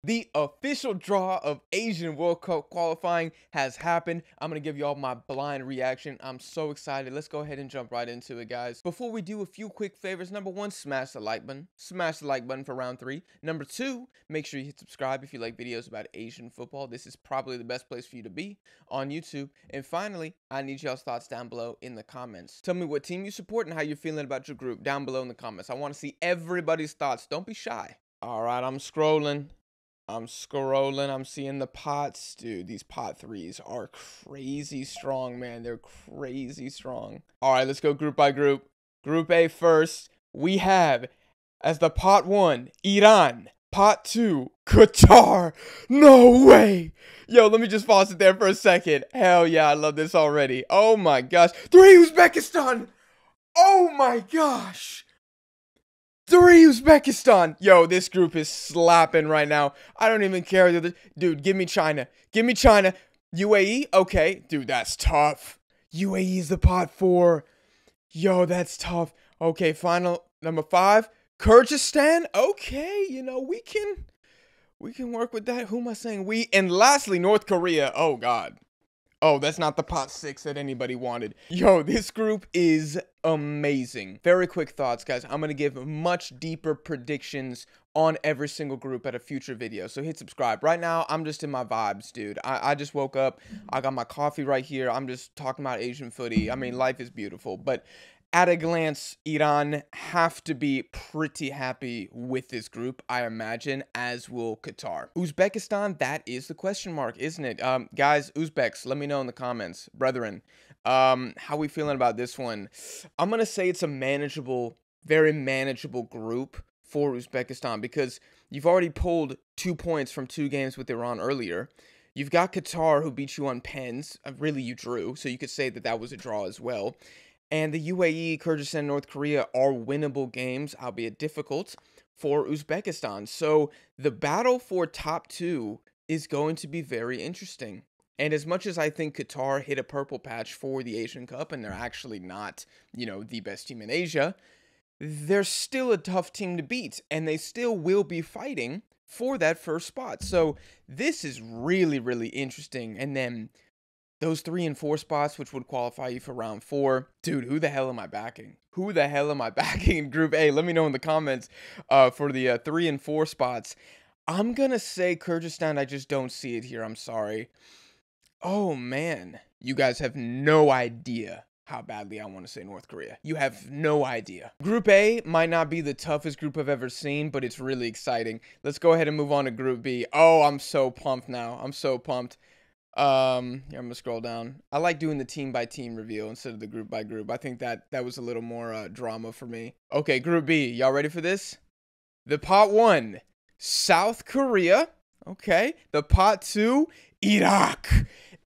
The official draw of Asian World Cup qualifying has happened. I'm going to give you all my blind reaction. I'm so excited. Let's go ahead and jump right into it, guys. Before we do, a few quick favors. Number one, smash the like button. Smash the like button for round 3. Number 2, make sure you hit subscribe if you like videos about Asian football. This is probably the best place for you to be on YouTube. And finally, I need y'all's thoughts down below in the comments. Tell me what team you support and how you're feeling about your group down below in the comments. I want to see everybody's thoughts. Don't be shy. All right, I'm scrolling. I'm seeing the pots. Dude, these pot 3s are crazy strong, man. They're crazy strong. All right, let's go group by group. Group A first, we have, as the pot 1, Iran. Pot 2, Qatar. No way. Yo, let me just pause it there for a second. Hell yeah, I love this already. Oh my gosh. 3, Uzbekistan. Oh my gosh. 3, Uzbekistan. Yo, this group is slapping right now. I don't even care. Dude, give me China. Give me China. UAE? Okay. Dude, that's tough. UAE is the pot 4. Yo, that's tough. Okay, final. Number 5. Kyrgyzstan? Okay, you know, we can work with that. Who am I saying we? And lastly, North Korea. Oh, God. Oh, that's not the pot 6 that anybody wanted. Yo, this group is amazing. Very quick thoughts, guys. I'm going to give much deeper predictions on every single group at a future video. So hit subscribe. Right now, I'm just in my vibes, dude. I just woke up. I got my coffee right here. I'm just talking about Asian footy. I mean, life is beautiful. But at a glance, Iran have to be pretty happy with this group, I imagine, as will Qatar. Uzbekistan, that is the question mark, isn't it? Guys, Uzbeks, let me know in the comments. Brethren, how we feeling about this one? I'm going to say it's a manageable, very manageable group for Uzbekistan because you've already pulled 2 points from 2 games with Iran earlier. You've got Qatar, who beat you on pens. Really, you drew, so you could say that that was a draw as well. And the UAE, Kyrgyzstan, North Korea are winnable games, albeit difficult, for Uzbekistan. So the battle for top 2 is going to be very interesting. And as much as I think Qatar hit a purple patch for the Asian Cup, and they're actually not, you know, the best team in Asia, they're still a tough team to beat. And they still will be fighting for that first spot. So this is really, really interesting. And then those 3 and 4 spots, which would qualify you for round 4. Dude, who the hell am I backing? Who the hell am I backing in Group A? Let me know in the comments for the 3 and 4 spots. I'm going to say Kyrgyzstan. I just don't see it here. I'm sorry. Oh, man. You guys have no idea how badly I want to say North Korea. You have no idea. Group A might not be the toughest group I've ever seen, but it's really exciting. Let's go ahead and move on to Group B. Oh, I'm so pumped now. I'm so pumped. Here, I'm gonna scroll down. I like doing the team by team reveal instead of the group by group. I think that was a little more drama for me. Okay, Group B. Y'all ready for this? The pot 1, South Korea. Okay. The pot 2, Iraq.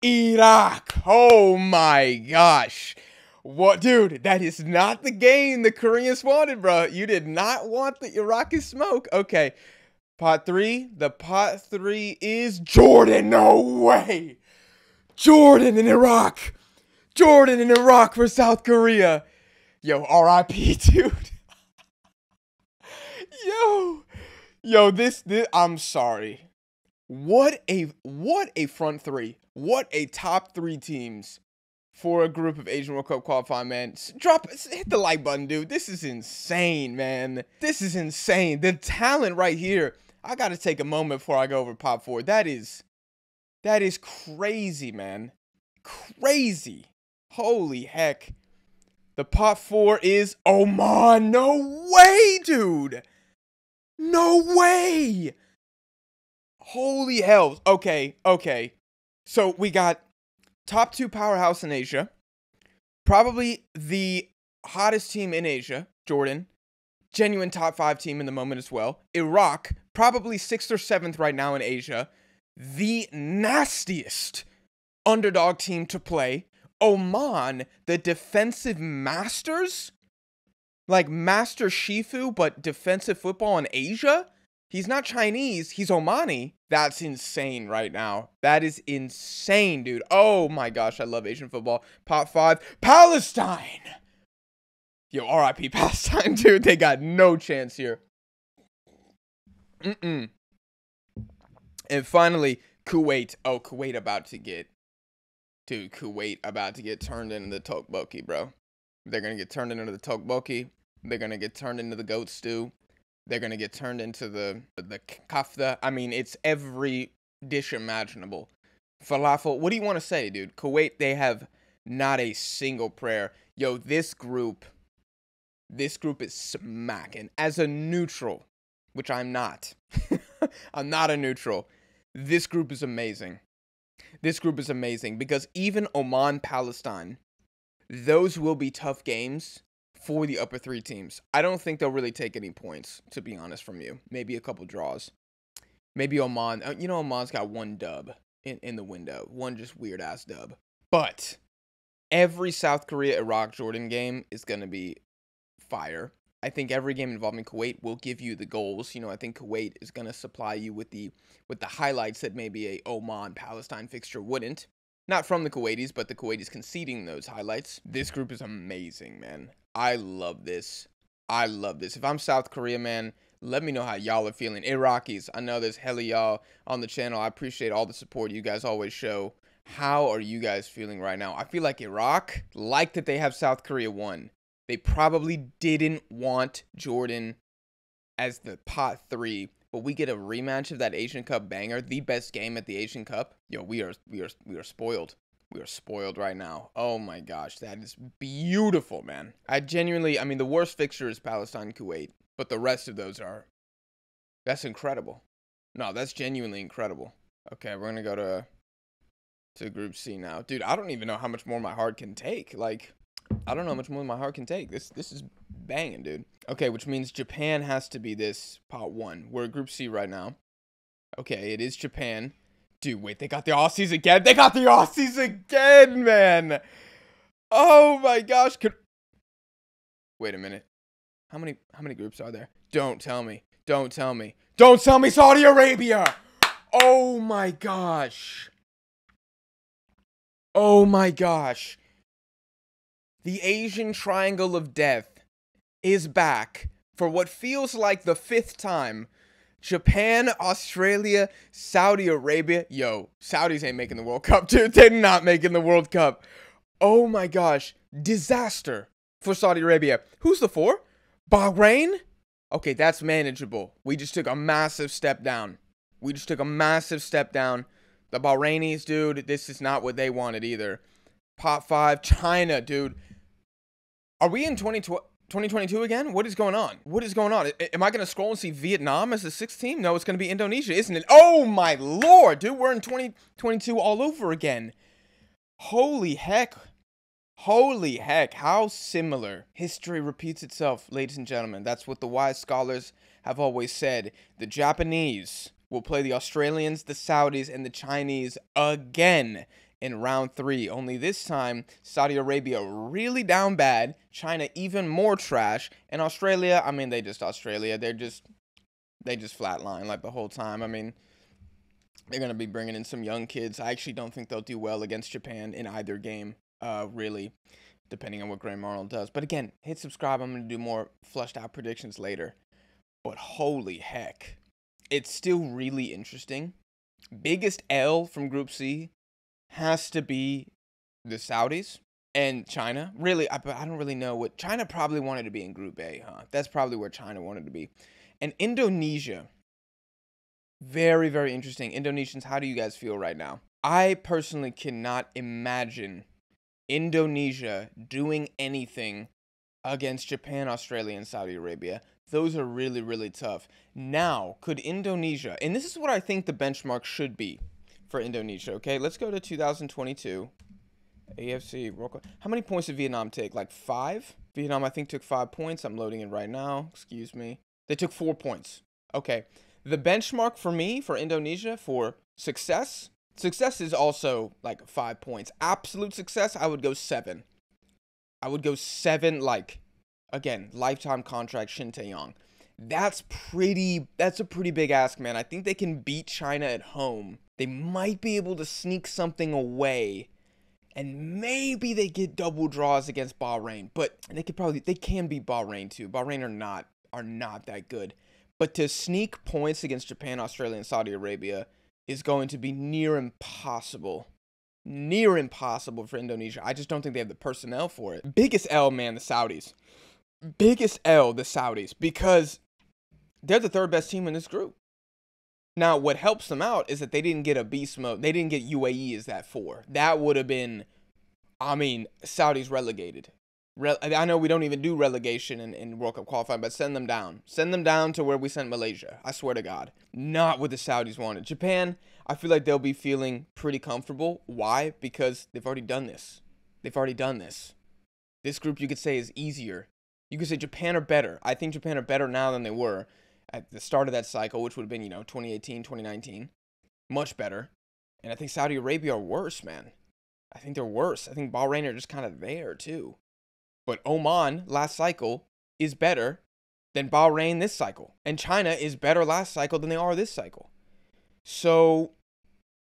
Iraq. Oh my gosh. What, dude? That is not the game the Koreans wanted, bro. You did not want the Iraqi smoke. Okay. Pot 3. The pot 3 is Jordan. No way. Jordan and Iraq. Jordan and Iraq for South Korea. Yo, RIP, dude. Yo, this I'm sorry. What a front 3. What a top 3 teams for a group of Asian World Cup qualifying, man. Hit the like button, dude. This is insane, man. This is insane. The talent right here. I got to take a moment before I go over pot 4. That is crazy, man. Crazy. Holy heck. The pot 4 is Oman. No way, dude. No way. Holy hell. Okay. So we got top 2 powerhouse in Asia. Probably the hottest team in Asia, Jordan. Genuine top 5 team in the moment as well. Iraq, probably 6th or 7th right now in Asia. The nastiest underdog team to play. Oman, the defensive masters? Like Master Shifu, but defensive football in Asia? He's not Chinese, he's Omani. That's insane right now. That is insane, dude. Oh my gosh, I love Asian football. Pot 5, Palestine. Yo, RIP Palestine, dude. They got no chance here. And finally, Kuwait. Oh, Kuwait about to get... Dude, Kuwait about to get turned into the tteokbokki, bro. They're going to get turned into the tteokbokki. They're going to get turned into the goat stew. They're going to get turned into the kafta. I mean, it's every dish imaginable. Falafel. What do you want to say, dude? Kuwait, they have not a single prayer. Yo, this group is smacking. As a neutral, which I'm not. I'm not a neutral. This group is amazing. This group is amazing because even Oman, Palestine, those will be tough games for the upper three teams. I don't think they'll really take any points, to be honest, from you. Maybe a couple draws. Maybe Oman. You know, Oman's got one dub in the window. One just weird-ass dub. But every South Korea, Iraq, Jordan game is going to be fire. I think every game involving Kuwait will give you the goals. You know, I think Kuwait is going to supply you with the highlights that maybe a Oman, Palestine fixture wouldn't. Not from the Kuwaitis, but the Kuwaitis conceding those highlights. This group is amazing, man. I love this. I love this. If I'm South Korea, man, let me know how y'all are feeling. Iraqis, I know there's hella y'all on the channel. I appreciate all the support you guys always show. How are you guys feeling right now? I feel like Iraq, like that they have South Korea won. They probably didn't want Jordan as the pot 3, but we get a rematch of that Asian Cup banger, the best game at the Asian Cup. Yo, we are spoiled. We are spoiled right now. Oh my gosh, that is beautiful, man. I mean, the worst fixture is Palestine, Kuwait, but the rest of those that's incredible. No, that's genuinely incredible. Okay, we're gonna go to Group C now. Dude, I don't even know how much more my heart can take. Like, I don't know how much more my heart can take. This is banging, dude. Okay, which means Japan has to be this pot 1. We're at Group C right now. Okay, it is Japan. Dude, wait, they got the Aussies again. They got the Aussies again, man. Oh my gosh. Wait a minute. How many groups are there? Don't tell me. Don't tell me. Don't tell me Saudi Arabia. Oh my gosh. Oh my gosh. The Asian Triangle of Death is back for what feels like the 5th time. Japan, Australia, Saudi Arabia. Yo, Saudis ain't making the World Cup, dude. They're not making the World Cup. Oh my gosh. Disaster for Saudi Arabia. Who's the 4? Bahrain? Okay, that's manageable. We just took a massive step down. The Bahrainis, dude, this is not what they wanted either. Pot 5, China, dude. Are we in 2022 again? What is going on? Am I going to scroll and see Vietnam as the 6th team? No, it's going to be Indonesia, isn't it? Oh, my Lord, dude. We're in 2022 all over again. Holy heck. Holy heck. How similar. History repeats itself, ladies and gentlemen. That's what the wise scholars have always said. The Japanese will play the Australians, the Saudis, and the Chinese again in round 3. Only this time, Saudi Arabia really down bad, China even more trash, and Australia, I mean, they just flatline like the whole time. I mean, they're going to be bringing in some young kids. I actually don't think they'll do well against Japan in either game, really, depending on what Graham Arnold does. But again, hit subscribe. I'm going to do more flushed out predictions later. But holy heck, it's still really interesting. Biggest L from Group C has to be the Saudis and China. Really, I don't really know what... China probably wanted to be in Group A, huh? That's probably where China wanted to be. And Indonesia. Very, very interesting. Indonesians, how do you guys feel right now? I personally cannot imagine Indonesia doing anything against Japan, Australia, and Saudi Arabia. Those are really, really tough. Now, could Indonesia... And this is what I think the benchmark should be for Indonesia, okay? Let's go to 2022. AFC World Cup. How many points did Vietnam take? Like 5? Vietnam, I think, took 5 points. I'm loading it right now. Excuse me. They took 4 points. Okay. The benchmark for me, for Indonesia, for success is also like 5 points. Absolute success, I would go 7. I would go 7, like, again, lifetime contract Shin Tae-yong. That's a pretty big ask, man. I think they can beat China at home. They might be able to sneak something away, and maybe they get double draws against Bahrain. But they can beat Bahrain too. Bahrain are not that good. But to sneak points against Japan, Australia, and Saudi Arabia, is going to be near impossible. Near impossible for Indonesia. I just don't think they have the personnel for it. Biggest L, man, the Saudis. Biggest L, the Saudis, because they're the third best team in this group. Now, what helps them out is that they didn't get a beast mode. They didn't get UAE as that 4. That would have been, I mean, Saudis relegated. I know we don't even do relegation in World Cup qualifying, but send them down. Send them down to where we sent Malaysia. I swear to God. Not what the Saudis wanted. Japan, I feel like they'll be feeling pretty comfortable. Why? Because they've already done this. They've already done this. This group, you could say, is easier. You could say Japan are better. I think Japan are better now than they were at the start of that cycle, which would have been, 2018, 2019. Much better. And I think Saudi Arabia are worse, man. I think they're worse. I think Bahrain are just kind of there, too. But Oman, last cycle, is better than Bahrain this cycle. And China is better last cycle than they are this cycle. So,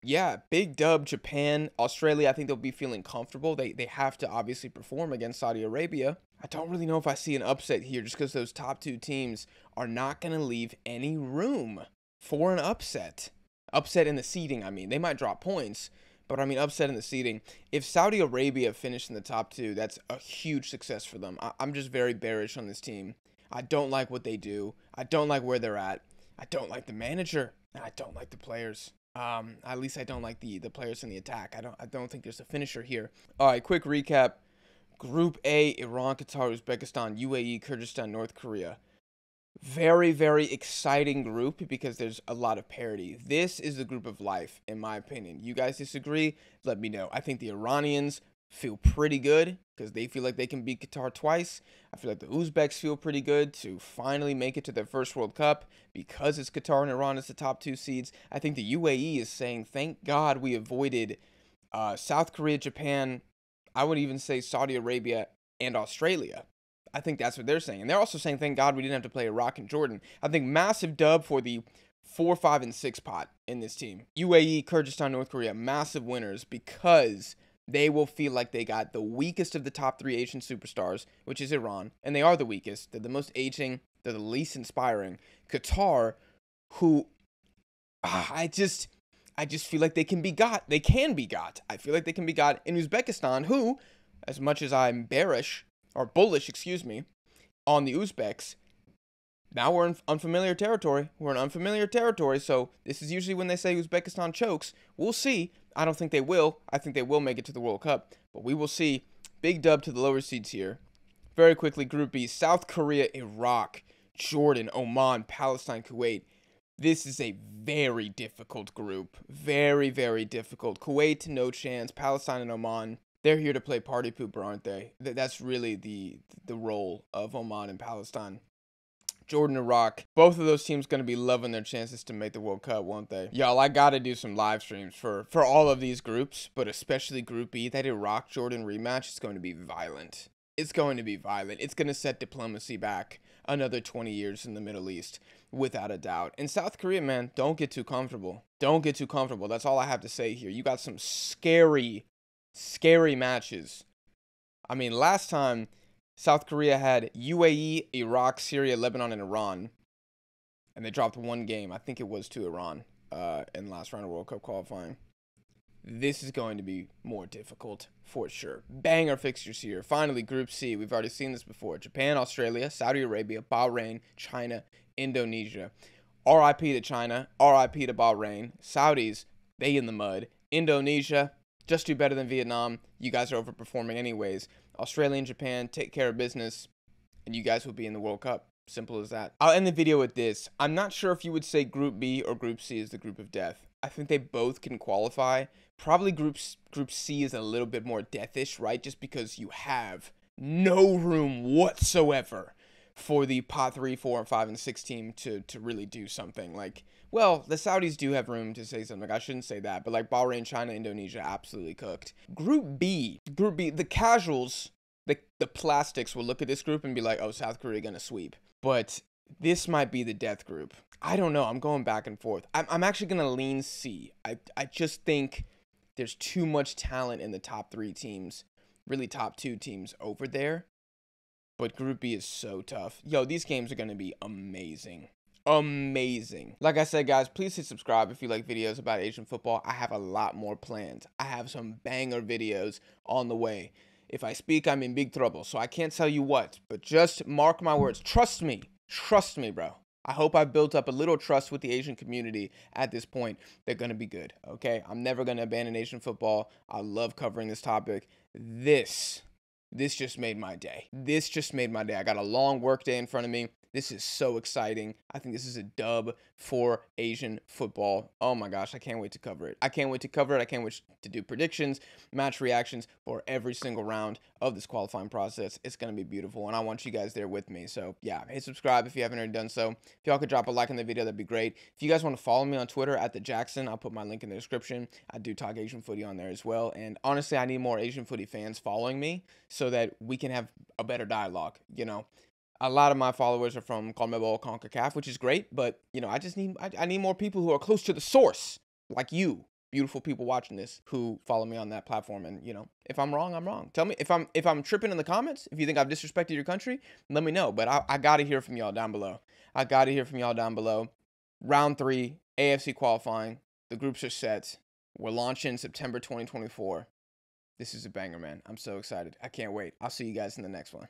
yeah, big dub, Japan. Australia, I think they'll be feeling comfortable. They have to obviously perform against Saudi Arabia. I don't really know if I see an upset here just because those top 2 teams are not going to leave any room for an upset. Upset in the seeding, I mean. They might drop points, but I mean upset in the seeding. If Saudi Arabia finished in the top 2, that's a huge success for them. I'm just very bearish on this team. I don't like what they do. I don't like where they're at. I don't like the manager. And I don't like the players. At least I don't like the players in the attack. I don't think there's a finisher here. All right, quick recap. Group A, Iran, Qatar, Uzbekistan, UAE, Kyrgyzstan, North Korea. Very, very exciting group because there's a lot of parity. This is the group of life, in my opinion. You guys disagree? Let me know. I think the Iranians feel pretty good because they feel like they can beat Qatar twice. I feel like the Uzbeks feel pretty good to finally make it to their first World Cup because it's Qatar and Iran as the top 2 seeds. I think the UAE is saying, thank God we avoided South Korea, Japan, I would even say Saudi Arabia and Australia. I think that's what they're saying. And they're also saying, thank God we didn't have to play Iraq and Jordan. I think massive dub for the 4, 5, and 6 pot in this team. UAE, Kyrgyzstan, North Korea, massive winners because they will feel like they got the weakest of the top 3 Asian superstars, which is Iran. And they are the weakest. They're the most aging. They're the least inspiring. Qatar, who I just feel like they can be got. They can be got. I feel like they can be got. In Uzbekistan, who, as much as I'm bearish, or bullish, excuse me, on the Uzbeks, now we're in unfamiliar territory. We're in unfamiliar territory, so this is usually when they say Uzbekistan chokes. We'll see. I don't think they will. I think they will make it to the World Cup, but we will see. Big dub to the lower seeds here. Very quickly, Group B, South Korea, Iraq, Jordan, Oman, Palestine, Kuwait. This is a very difficult group. Very, very difficult. Kuwait, no chance. Palestine and Oman, they're here to play party pooper, aren't they? That's really the role of Oman and Palestine. Jordan, Iraq, both of those teams going to be loving their chances to make the World Cup, won't they? Y'all, I got to do some live streams for all of these groups, but especially Group B. That Iraq-Jordan rematch is going to be violent. It's going to be violent. It's going to set diplomacy back another 20 years in the Middle East, without a doubt. And South Korea, man, don't get too comfortable. Don't get too comfortable. That's all I have to say here. You got some scary matches. I mean, last time, South Korea had UAE, Iraq, Syria, Lebanon, and Iran. And they dropped 1 game. I think it was to Iran in the last round of World Cup qualifying. This is going to be more difficult for sure. Banger fixtures here. Finally, Group C. We've already seen this before. Japan, Australia, Saudi Arabia, Bahrain, China, Indonesia. RIP to China. RIP to Bahrain. Saudis, they in the mud. Indonesia, just do better than Vietnam. You guys are overperforming anyways. Australia and Japan, take care of business, and you guys will be in the World Cup. Simple as that. I'll end the video with this. I'm not sure if you would say Group B or Group C is the group of death. I think they both can qualify. Probably Group C is a little bit more deathish, right? Just because you have no room whatsoever for the pot 3, 4, 5, and 6 team to really do something. Like, well, the Saudis do have room to say something. I shouldn't say that, but like Bahrain, China, Indonesia, absolutely cooked. Group B, the casuals, the plastics will look at this group and be like, oh, South Korea gonna sweep. But this might be the death group. I don't know. I'm going back and forth. I'm actually gonna lean C. I just think there's too much talent in the top 3 teams, really top 2 teams over there. But Group B is so tough. Yo, these games are going to be amazing. amazing. Like I said, guys, please hit subscribe if you like videos about Asian football. I have a lot more planned. I have some banger videos on the way. If I speak, I'm in big trouble, so I can't tell you what, but just mark my words. Trust me, bro. I hope I've built up a little trust with the Asian community at this point. They're going to be good, okay? I'm never going to abandon Asian football. I love covering this topic. This just made my day. This just made my day. I got a long work day in front of me. This is so exciting. I think this is a dub for Asian football. Oh my gosh, I can't wait to cover it. I can't wait to cover it. I can't wait to do predictions, match reactions for every single round of this qualifying process. It's going to be beautiful, and I want you guys there with me. So yeah, hit subscribe if you haven't already done so. If y'all could drop a like on the video, that'd be great. If you guys want to follow me on Twitter at @TheJackson, I'll put my link in the description. I do talk Asian footy on there as well. And honestly, I need more Asian footy fans following me so that we can have a better dialogue, you know. A lot of my followers are from CONMEBOL, CONCACAF, which is great, but you know, I need more people who are close to the source, like you, beautiful people watching this, who follow me on that platform. And you know, if I'm wrong, I'm wrong. Tell me if I'm tripping in the comments. If you think I've disrespected your country, let me know. But I gotta hear from y'all down below. I gotta hear from y'all down below. Round 3, AFC qualifying. The groups are set. We're launching September 2024. This is a banger, man. I'm so excited. I can't wait. I'll see you guys in the next one.